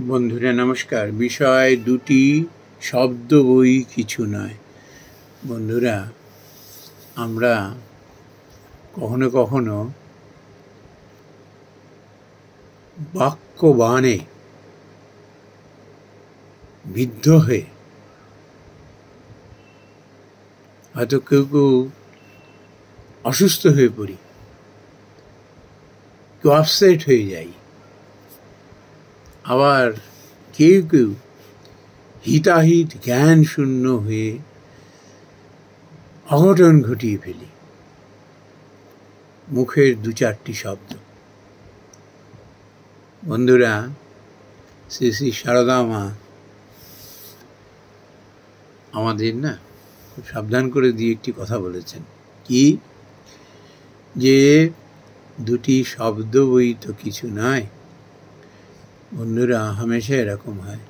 বন্ধুরা নমস্কার। বিষয় দুটি শব্দ বই কিছু নয়। বন্ধুরা, আমরা কখনো কখনো বাক্যবাণে বিদ্ধ হয়ে হয়তো কেউ কেউ অসুস্থ হয়ে পড়ি, কেউ আপসেট হয়ে যাই, আবার কেউ কেউ হিতাহিত জ্ঞান শূন্য হয়ে অঘটন ঘটিয়ে ফেলি মুখের দু চারটি শব্দ। বন্ধুরা, শ্রী শ্রী সারদা মা আমাদের খুব সাবধান করে দিয়ে একটি কথা বলেছেন, কি যে দুটি শব্দ বই তো কিছু নয়। বন্ধুরা, হামেশা এরকম হয়,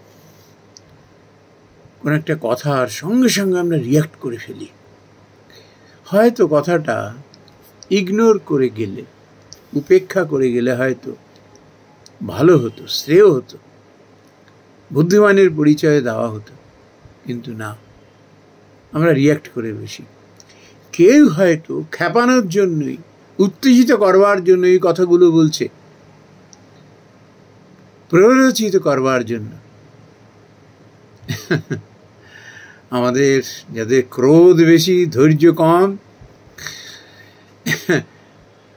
কোন একটা কথার সঙ্গে সঙ্গে আমরা রিয়াক্ট করে ফেলি। হয়তো কথাটা ইগনোর করে গেলে, উপেক্ষা করে গেলে হয়তো ভালো হতো, শ্রেয় হতো, বুদ্ধিমানের পরিচয় দেওয়া হতো, কিন্তু না, আমরা রিয়াক্ট করে বেশি। কেউ হয়তো খেপানোর জন্যই, উত্তেজিত করবার জন্য এই কথাগুলো বলছে, প্ররোচিত করবার জন্য। আমাদের যাদের ক্রোধ বেশি, ধৈর্য কম,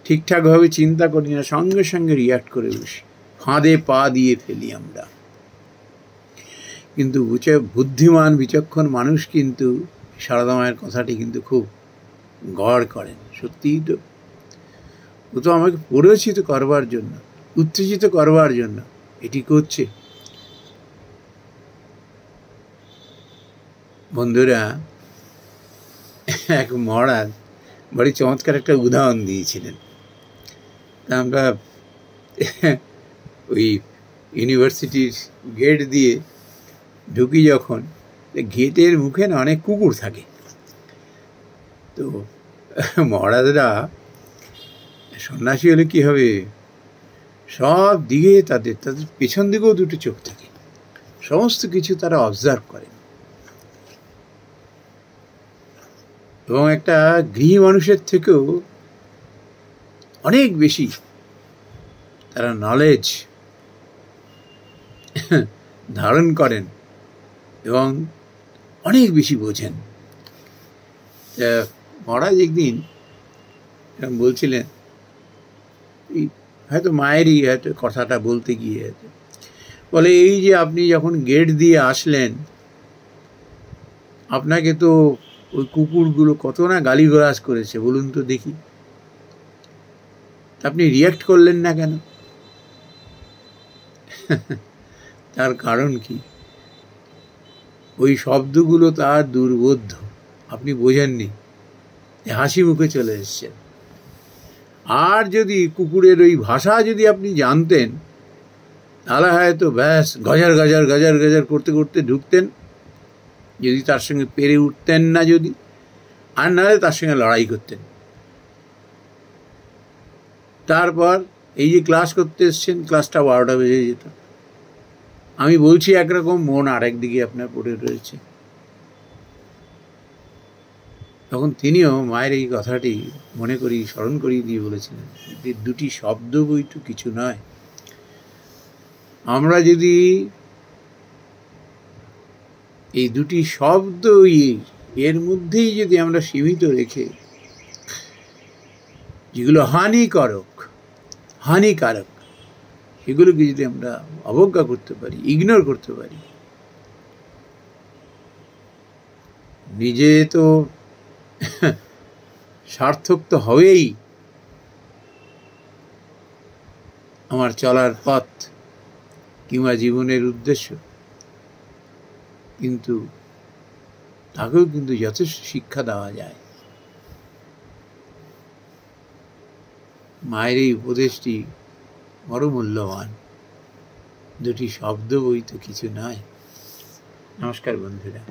ঠিকঠাকভাবে চিন্তা করি না, সঙ্গে সঙ্গে রিয়াক্ট করে বসি, ফাঁদে পা দিয়ে ফেলি আমরা। কিন্তু বুদ্ধিমান বিচক্ষণ মানুষ কিন্তু সারদা মায়ের কথাটি কিন্তু খুব গড় করেন। সত্যিই তো, ও তো আমাকে প্ররোচিত করবার জন্য, উত্তেজিত করবার জন্য এটি করছে। বন্ধুরা, এক মহারাজ বড় চমৎকার একটা উদাহরণ দিয়েছিলেন। আমরা ওই ইউনিভার্সিটির গেট দিয়ে ঢুকি যখন, গেটের মুখে অনেক কুকুর থাকে। তো মহারাজরা সন্ন্যাসী হলে কি হবে, সব দিকে তাদের পেছন দিকেও দুটো চোখ থাকে, সমস্ত কিছু তারা অবজার্ভ করেন। এবং একটা গৃহী মানুষের থেকেও অনেক বেশি তারা নলেজ ধারণ করেন এবং অনেক বেশি বোঝেন। মহারাজ একদিন বলছিলেন, হয়তো মায়েরই হয়তো কথাটা বলতে গিয়ে বলে, এই যে আপনি যখন গেট দিয়ে আসলেন, আপনাকে তো ওই কুকুরগুলো কত না গালিগালাজ করেছে, বলুন তো দেখি, আপনি রিয়াক্ট করলেন না কেন? তার কারণ কি? ওই শব্দগুলো তার দুর্বোধ্য, আপনি বোঝেননি, হাসি মুখে চলে এসছেন। আর যদি কুকুরের ওই ভাষা যদি আপনি জানতেন, তাহলে হয়তো ব্যাস গজার গজার গজার গজার করতে করতে ঢুকতেন, যদি তার সঙ্গে পেরে উঠতেন না, যদি আর নাহলে তার সঙ্গে লড়াই করতেন। তারপর এই যে ক্লাস করতে এসছেন, ক্লাসটা 12টা বেজে যেত। আমি বলছি একরকম, মন আরেক দিকে আপনার পড়ে রয়েছে। তখন তিনিও মায়ের এই কথাটি মনে করি স্মরণ করিয়ে দিয়ে বলেছিলেন, দুটি শব্দ বই তো কিছু নয়। আমরা যদি এই দুটি শব্দ এর মধ্যেই যদি আমরা সীমিত রেখে, যেগুলো হানিকারক সেগুলোকে যদি আমরা অবজ্ঞা করতে পারি, ইগনোর করতে পারি, নিজে তো সার্থক তো হবেই আমার চলার পথ কিংবা জীবনের উদ্দেশ্য, কিন্তু তাকেও কিন্তু যথেষ্ট শিক্ষা দেওয়া যায়। মায়ের এই উপদেশটি বড় মূল্যবান। দুটি শব্দ বই তো কিছু নয়। নমস্কার বন্ধুরা।